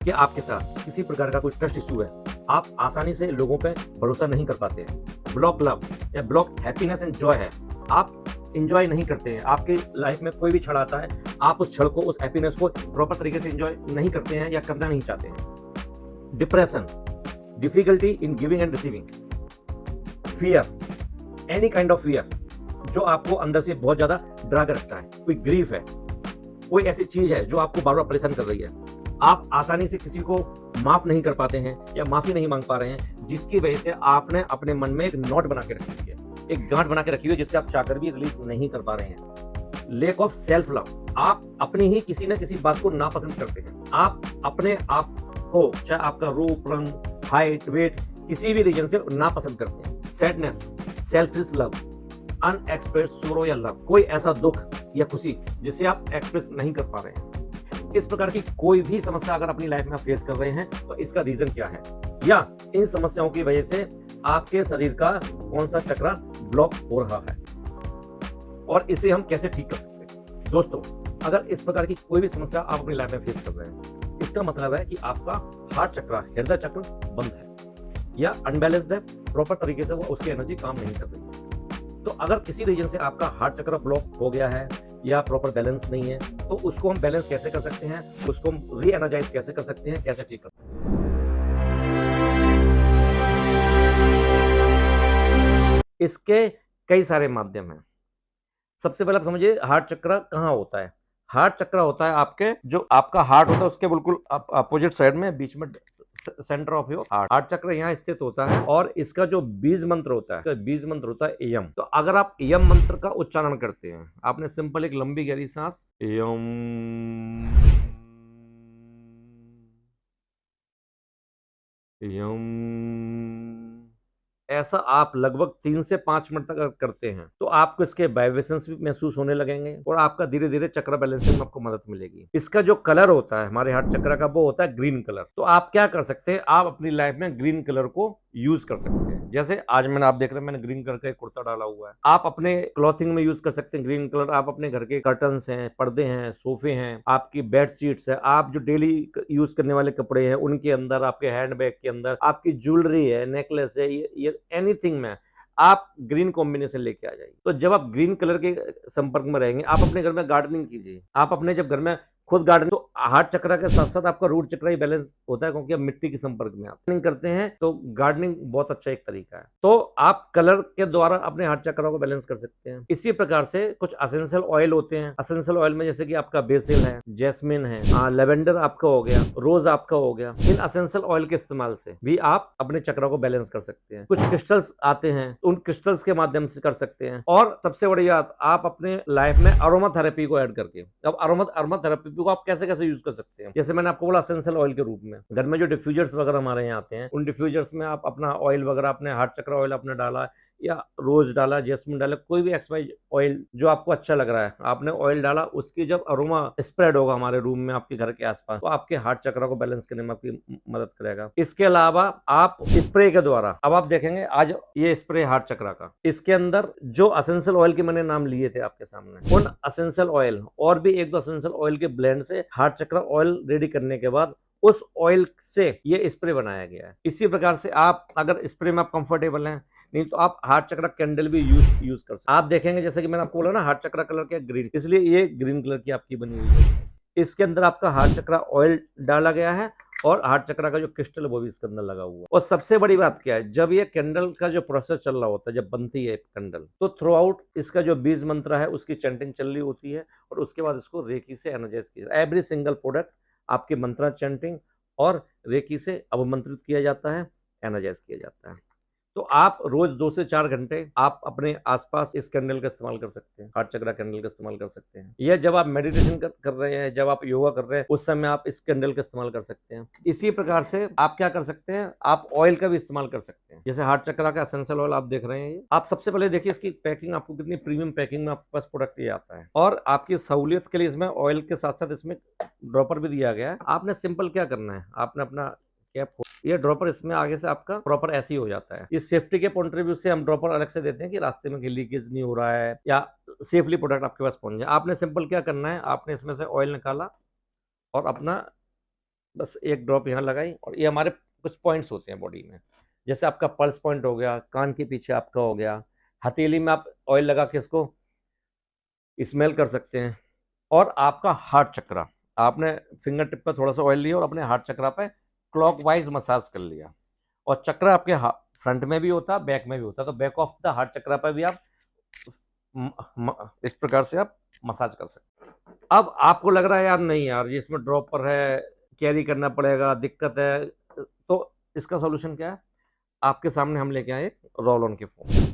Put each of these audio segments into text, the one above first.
कि आपके साथ किसी प्रकार का कोई ट्रस्ट इशू है, आप आसानी से लोगों पे भरोसा नहीं कर पाते हैं, ब्लॉक लव या ब्लॉक हैप्पीनेस एंड जॉय है, आप एन्जॉय नहीं करते हैं, आपकी लाइफ में कोई भी क्षण आता है, आप उस क्षण को, उस हैप्पीनेस को प्रॉपर तरीके से एन्जॉय नहीं करते हैं या करना नहीं चाहते हैं। Depression, difficulty in giving and receiving, fear, any kind of fear जो आपको अंदर से बहुत ज्यादा डरा के रखता है, कोई ग्रीफ है, कोई ऐसी चीज है जो आपको बार बार परेशान कर रही है, आप आसानी से किसी को माफ नहीं कर पाते हैं या माफी नहीं मांग पा रहे हैं, जिसकी वजह से आपने अपने मन में एक नोट बना के रखी हुई है, एक गांठ बना के रखी हुई है जिससे आप चाहकर भी रिलीज नहीं कर पा रहे हैं। लेक ऑफ सेल्फ लव, आप अपनी ही किसी न किसी बात को नापसंद करते हैं, आप अपने आप को, चाहे आपका रूप, रंग, हाइट, वेट, किसी भी रीजन से नापसंद करते हैं। सैडनेस, सेल्फिश लव, अनएक्सप्रेस सोरो या लव, कोई ऐसा दुख या खुशी जिसे आप एक्सप्रेस नहीं कर पा रहे हैं। इस प्रकार की कोई भी समस्या अगर अपनी लाइफ में फेस कर रहे हैं तो इसका रीजन क्या है, या इन समस्याओं की वजह से आपके शरीर का कौन सा चक्र ब्लॉक हो रहा है और इसे हम कैसे ठीक कर सकते हैं। दोस्तों, अगर इस प्रकार की कोई भी समस्या आप अपनी लाइफ में फेस कर रहे हैं, इसका मतलब है कि आपका हार्ट चक्र, हृदय चक्र बंद है या अनबैलेंस्ड है, प्रॉपर तरीके से वो उसकी एनर्जी काम नहीं कर रही है। तो अगर किसी रीजन से आपका हार्ट चक्र ब्लॉक हो गया है या प्रॉपर बैलेंस नहीं है, तो उसको हम बैलेंस कैसे कर सकते हैं, उसको हम री एनर्जाइज कैसे कर सकते हैं, कैसे ठीक कर सकते हैं। इसके कई सारे माध्यम हैं। सबसे पहले आप समझिए हार्ट चक्र कहाँ होता है। हार्ट चक्र होता है आपके, जो आपका हार्ट होता है उसके बिल्कुल अपोजिट साइड में, बीच में centre of your heart. Heart चक्र यहाँ स्थित होता है और इसका जो बीज मंत्र होता है, बीज मंत्र होता है यम। तो अगर आप यम मंत्र का उच्चारण करते हैं, आपने सिंपल एक लंबी गहरी सांस यम यम, ऐसा आप लगभग 3 से 5 मिनट तक करते हैं तो आपको इसके वाइब्रेशंस भी महसूस होने लगेंगे और आपका धीरे धीरे चक्र बैलेंसिंग में आपको मदद मिलेगी। इसका जो कलर होता है हमारे हार्ट चक्र का, वो होता है ग्रीन कलर। तो आप क्या कर सकते हैं, आप अपनी लाइफ में ग्रीन कलर को यूज कर सकते हैं। जैसे आज मैंने, आप देख रहे हैं, मैंने ग्रीन कलर का एक कुर्ता डाला हुआ है। आप अपने क्लॉथिंग में यूज कर सकते हैं ग्रीन कलर। आप अपने घर के कर्टन्स हैं, पर्दे हैं, सोफे हैं, आपकी बेड शीट्स है, आप जो डेली यूज करने वाले कपड़े हैं उनके अंदर, आपके हैंडबैग के अंदर, आपकी ज्वेलरी है, नेकलेस है, ये एनीथिंग में आप ग्रीन कॉम्बिनेशन लेके आ जाइए। तो जब आप ग्रीन कलर के संपर्क में रहेंगे, आप अपने घर में गार्डनिंग कीजिए। आप अपने जब घर में खुद गार्डनिंग, तो हार्ट चक्र के साथ साथ आपका रूट चक्र ही बैलेंस होता है, क्योंकि आप मिट्टी के संपर्क में आप गार्डनिंग करते हैं। तो गार्डनिंग बहुत अच्छा एक तरीका है। तो आप कलर के द्वारा अपने हार्ट चक्र को बैलेंस कर सकते हैं। इसी प्रकार से कुछ एसेंशियल ऑयल होते हैं। एसेंशियल ऑयल में जैसे कि आपका बेसिल है, जैस्मिन है, लेवेंडर आपका हो गया, रोज आपका हो गया। इन एसेंशियल ऑयल के इस्तेमाल से भी आप अपने चक्र को बैलेंस कर सकते हैं। कुछ क्रिस्टल्स आते हैं, उन क्रिस्टल्स के माध्यम से कर सकते हैं। और सबसे बड़ी बात, आप अपने लाइफ में अरोमा थेरेपी को ऐड करके, अब अरोमा थेरेपी को आप कैसे कैसे यूज कर सकते हैं। जैसे मैंने आपको बोला, एसेंशियल ऑयल के रूप में घर में जो डिफ्यूजर्स वगैरह हमारे यहाँ आते हैं, उन डिफ्यूजर्स में आप अपना ऑयल वगैरह, अपने हार्ट चक्र ऑयल आपने डाला या रोज डाला, जैस्मिन डाला, कोई भी एक्सवाइज ऑयल जो आपको अच्छा लग रहा है, आपने ऑयल डाला, उसकी जब अरोमा स्प्रेड होगा हमारे रूम में, आपके घर के आसपास, तो आपके हार्ट चक्र को बैलेंस करने में आपकी मदद करेगा। इसके अलावा आप स्प्रे के द्वारा, अब आप देखेंगे आज ये स्प्रे हार्ट चक्र का, इसके अंदर जो एसेंशियल ऑयल के मैंने नाम लिए थे आपके सामने, उन एसेंशियल ऑयल और भी 1-2 एसेंशियल ऑयल के ब्लेंड से हार्ट चक्र ऑयल रेडी करने के बाद उस ऑयल से ये स्प्रे बनाया गया है। इसी प्रकार से आप अगर स्प्रे में आप कंफर्टेबल हैं, नहीं तो आप हार्ट चक्र कैंडल भी यूज कर सकते हैं। आप देखेंगे जैसे कि मैंने आपको बोला ना, हार्ट चक्र कलर क्या ग्रीन, इसलिए ये ग्रीन कलर की आपकी बनी हुई है। इसके अंदर आपका हार्ट चक्र ऑयल डाला गया है और हार्ट चक्र का जो क्रिस्टल वो भी इसके अंदर लगा हुआ है। और सबसे बड़ी बात क्या है, जब ये कैंडल का जो प्रोसेस चल रहा होता है, जब बनती है कैंडल, तो थ्रू आउट इसका जो बीज मंत्र है उसकी चैंटिंग चल रही होती है और उसके बाद इसको रेकी से एनर्जाइज किया। एवरी सिंगल प्रोडक्ट आपके मंत्रा चैंटिंग और रेकी से अवमंत्रित किया जाता है, एनर्जाइज किया जाता है। तो आप रोज 2 से 4 घंटे आप अपने आसपास इस कैंडल का इस्तेमाल कर सकते हैं, हार्ट चक्र कैंडल का इस्तेमाल कर सकते हैं। या जब आप मेडिटेशन कर रहे हैं, जब आप योगा कर रहे हैं, उस समय आप इस कैंडल का इस्तेमाल कर सकते हैं। इसी प्रकार से आप क्या कर सकते हैं, आप ऑयल का भी इस्तेमाल कर सकते हैं। जैसे हार्ट चक्र का एसेंशियल ऑयल आप देख रहे हैं, आप सबसे पहले देखिए इसकी पैकिंग, आपको कितनी प्रीमियम पैकिंग में आपके पास प्रोडक्ट ये आता है। और आपकी सहूलियत के लिए इसमें ऑयल के साथ साथ इसमें ड्रॉपर भी दिया गया है। आपने सिंपल क्या करना है, आपने अपना कैप, ये ड्रॉपर इसमें आगे से आपका प्रॉपर ऐसे ही हो जाता है। इस सेफ्टी के पॉइंट ऑफ व्यू से हम ड्रॉपर अलग से देते हैं कि रास्ते में लीकेज नहीं हो रहा है या सेफली प्रोडक्ट आपके पास पहुंच जाए। आपने सिंपल क्या करना है, आपने इसमें से ऑयल निकाला और अपना बस एक ड्रॉप यहाँ लगाई, और ये हमारे कुछ पॉइंट्स होते हैं बॉडी में, जैसे आपका पल्स पॉइंट हो गया, कान के पीछे आपका हो गया, हथेली में आप ऑयल लगा के इसको स्मेल कर सकते हैं। और आपका हार्ट चक्रा, आपने फिंगर टिप पर थोड़ा सा ऑयल लिया और अपने हार्ट चक्रा पे क्लॉकवाइज मसाज कर लिया। और चक्रा आपके फ्रंट में भी होता है, बैक में भी होता है, तो बैक ऑफ द हार्ट चक्रा पर भी आप इस प्रकार से आप मसाज कर सकते हैं। अब आपको लग रहा है यार नहीं यार ये इसमें ड्रॉप पर है, कैरी करना पड़ेगा, दिक्कत है, तो इसका सॉल्यूशन क्या है? आपके सामने हम लेके आए रोल ऑन के फोम।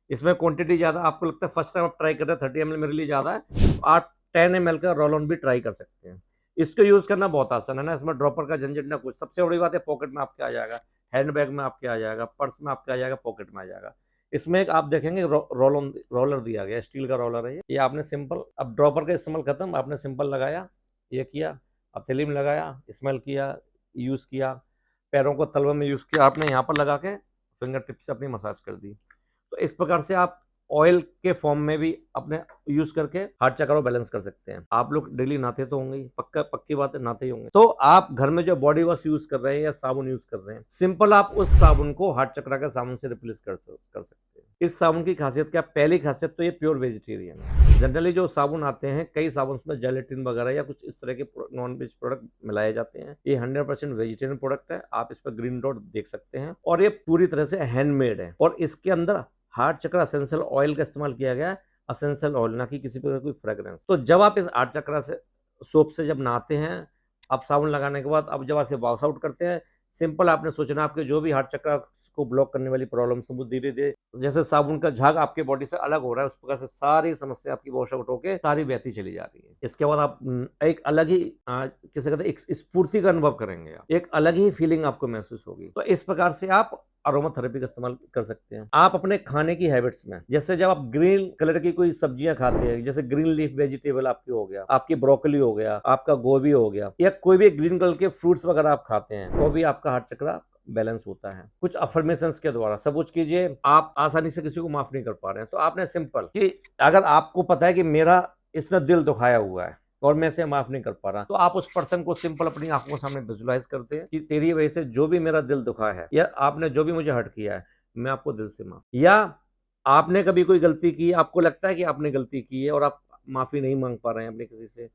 इसमें क्वांटिटी ज़्यादा, आपको लगता है फर्स्ट टाइम आप ट्राई कर रहे हैं 30 ml मेरे लिए ज़्यादा है, तो आप 10 ml का रोल ऑन भी ट्राई कर सकते हैं। इसको यूज़ करना बहुत आसान है ना, इसमें ड्रॉपर का झंझट ना कुछ। सबसे बड़ी बात है पॉकेट में आपके आ जाएगा, हैंड बैग में आपके आ जाएगा, पर्स में आपके आ जाएगा, पॉकेट में आ जाएगा। इसमें एक आप देखेंगे रोलर दिया गया, स्टील का रोलर है ये आपने सिंपल, अब ड्रॉपर का इस्तेमाल खत्म, आपने सिंपल लगाया, ये किया, हथेली में लगाया, स्मेल किया, यूज़ किया, पैरों को तलवे में यूज़ किया, आपने यहाँ पर लगा के फिंगर टिप से अपनी मसाज कर दी। तो इस प्रकार से आप ऑयल के फॉर्म में भी अपने यूज करके हार्ट चक्र को बैलेंस कर सकते हैं। आप लोग डेली नहाते तो होंगे, पक्की बात है, नहाते ही होंगे। तो आप घर में जो बॉडी वॉश यूज कर रहे हैं या साबुन यूज कर रहे हैं, सिंपल आप उस साबुन को हार्ट चक्र के साबुन से रिप्लेस कर सकते हैं। इस साबुन की खासियत क्या? पहली खासियत तो ये प्योर वेजिटेरियन है। जनरली जो साबुन आते हैं, कई साबुन में जेलेटिन वगैरह या कुछ इस तरह के नॉन वेज प्रोडक्ट मिलाए जाते हैं। ये 100% वेजिटेरियन प्रोडक्ट है। आप इस पर ग्रीन डॉट देख सकते हैं, और ये पूरी तरह से हैंडमेड है। और इसके अंदर हार्ट चक्र असेंशियल ऑयल का इस्तेमाल किया गया है, असेंशियल ऑयल, ना कि किसी प्रकार कोई फ्रेग्रेंस। तो जब आप इस हार्ट चक्र से सोप से जब नहाते हैं, आप साबुन लगाने के बाद, अब जब आप वॉश आउट करते हैं, सिंपल आपने सोचना आपके जो भी हार्ट चक्र को ब्लॉक करने वाली प्रॉब्लम है वो धीरे धीरे, जैसे साबुन का झाग आपके बॉडी से अलग हो रहा है, उस प्रकार से सारी समस्या आपकी वॉश आउट होकर सारी बहती चली जा रही है। इसके बाद आप एक अलग ही किसे कहते हैं, एक स्फूर्ति का अनुभव करेंगे, आप एक अलग ही फीलिंग आपको महसूस होगी। तो इस प्रकार से आप अरोमा थेरेपी का इस्तेमाल कर सकते हैं। आप अपने खाने की हैबिट्स में, जैसे जब आप ग्रीन कलर की कोई सब्जियां खाते हैं, जैसे ग्रीन लीफ वेजिटेबल आपकी हो गया, आपकी ब्रोकली हो गया, आपका गोभी हो गया, या कोई भी ग्रीन कलर के फ्रूट्स वगैरह आप खाते हैं, तो भी आपका हार्ट चक्र बैलेंस होता है। कुछ अफर्मेशंस के द्वारा सपोज कीजिए आप आसानी से किसी को माफ नहीं कर पा रहे हैं, तो आपने सिंपल कि अगर आपको पता है कि मेरा इसने दिल दुखाया हुआ है और मैं इसे माफ नहीं कर पा रहा, तो आप उस पर्सन को सिंपल अपनी आंखों के सामने विजुलाइज करते हैं कि तेरी वजह से जो भी मेरा दिल दुखा है, या आपने जो भी मुझे हर्ट किया है, मैं आपको दिल से माफ। या आपने कभी कोई गलती की, आपको लगता है कि आपने गलती की है और आप माफी नहीं मांग पा रहे हैं, अपने किसी से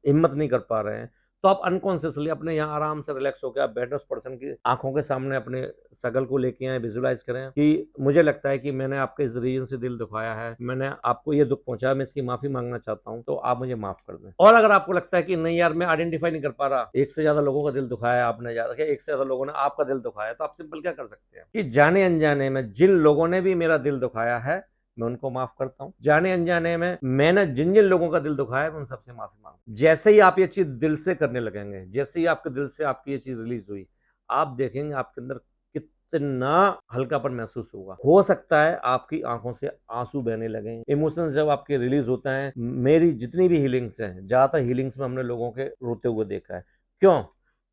हिम्मत नहीं कर पा रहे हैं, तो आप अनकॉन्शियसली अपने यहाँ आराम से रिलैक्स होकर आप बैठे उस पर्सन की आंखों के सामने अपने सगल को लेके आए, विजुलाइज करें कि मुझे लगता है कि मैंने आपके इस रीजन से दिल दुखाया है, मैंने आपको ये दुख पहुंचाया, मैं इसकी माफी मांगना चाहता हूं, तो आप मुझे माफ कर दें। और अगर आपको लगता है कि नहीं यार मैं आइडेंटिफाई नहीं कर पा रहा, एक से ज्यादा लोगों का दिल दुखाया आपने, ज्यादा एक से ज्यादा लोगों ने आपका दिल दुखाया, तो आप सिंपल क्या कर सकते हैं कि जाने अनजाने में जिन लोगों ने भी मेरा दिल दुखाया है, मैं उनको माफ करता हूं। जाने अनजाने में मैंने जिन जिन लोगों का दिल दुखाया है, मैं उन सबसे माफी मांगता हूं। जैसे ही आप ये चीज दिल से करने लगेंगे, जैसे ही आपके दिल से आपकी ये चीज रिलीज हुई, आप देखेंगे आपके अंदर कितना हल्कापन महसूस होगा। हो सकता है आपकी आंखों से आंसू बहने लगे। इमोशंस जब आपके रिलीज होते हैं, मेरी जितनी भी हीलिंग्स हैं, ज्यादातर हीलिंग्स में हमने लोगों के रोते हुए देखा है। क्यों?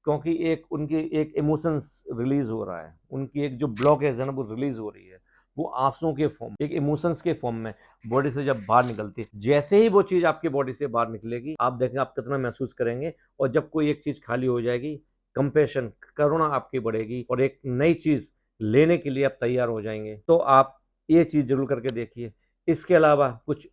क्योंकि एक उनकी एक इमोशंस रिलीज हो रहा है, उनकी एक जो ब्लॉकेज है ना वो रिलीज हो रही है, वो आंसुओं के फॉर्म, एक इमोशंस के फॉर्म में बॉडी से जब बाहर निकलती है। जैसे ही वो चीज आपकी बॉडी से बाहर निकलेगी, आप देखेंगे आप कितना महसूस करेंगे। और जब कोई एक चीज खाली हो जाएगी, कंपैशन, करुणा आपकी बढ़ेगी और एक नई चीज लेने के लिए आप तैयार हो जाएंगे। तो आप ये चीज जरूर करके देखिए। इसके अलावा कुछ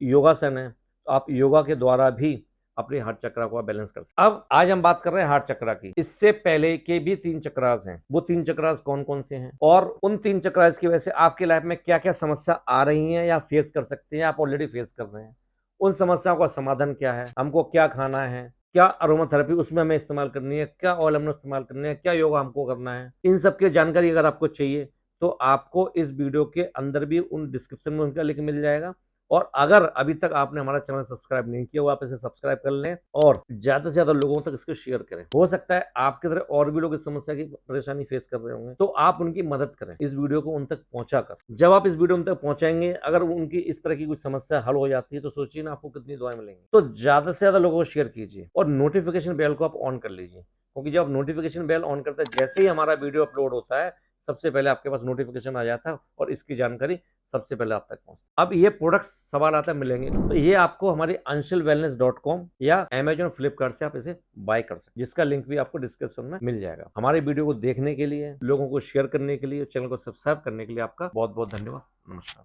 योगासन है, तो आप योगा के द्वारा भी अपने हार्ट चक्र को बैलेंस कर सकते हैं। अब आज हम बात कर रहे हैं हार्ट चक्र की। इससे पहले के भी 3 चक्रास हैं। वो 3 चक्रास कौन कौन से हैं, और उन 3 चक्रास की वजह से आपकी लाइफ में क्या क्या समस्या आ रही है या फेस कर सकते हैं, आप ऑलरेडी फेस कर रहे हैं, उन समस्याओं का समाधान क्या है, हमको क्या खाना है, क्या अरोमा थेरेपी उसमें हमें इस्तेमाल करनी है, क्या ऑयल हमने इस्तेमाल करनी है, क्या योगा हमको करना है, इन सब की जानकारी अगर आपको चाहिए तो आपको इस वीडियो के अंदर भी उन डिस्क्रिप्शन में उनका लिंक मिल जाएगा। और अगर अभी तक आपने हमारा चैनल सब्सक्राइब नहीं किया, वो आप इसे सब्सक्राइब कर लें और ज्यादा से ज्यादा लोगों तक इसको शेयर करें। हो सकता है आपकी तरह और भी लोग इस समस्या की परेशानी फेस कर रहे होंगे, तो आप उनकी मदद करें इस वीडियो को उन तक पहुंचाकर। जब आप इस वीडियो उन तक पहुंचाएंगे, अगर उनकी इस तरह की कुछ समस्या हल हो जाती है, तो सोचिए ना आपको कितनी दुआएं मिलेंगी। तो ज्यादा से ज्यादा लोगों को शेयर कीजिए और नोटिफिकेशन बेल को आप ऑन कर लीजिए, क्योंकि जब नोटिफिकेशन बेल ऑन करते हैं, जैसे ही हमारा वीडियो अपलोड होता है, सबसे पहले आपके पास नोटिफिकेशन आ जाता है और इसकी जानकारी सबसे पहले आप तक पहुंचता है। अब ये प्रोडक्ट्स सवाल आता है मिलेंगे, तो ये आपको हमारे anshulwellness.com या Amazon फ्लिपकार्ट से आप इसे बाय कर सकते हैं, जिसका लिंक भी आपको डिस्क्रिप्शन में मिल जाएगा। हमारे वीडियो को देखने के लिए, लोगों को शेयर करने के लिए, चैनल को सब्सक्राइब करने के लिए आपका बहुत बहुत धन्यवाद। नमस्कार।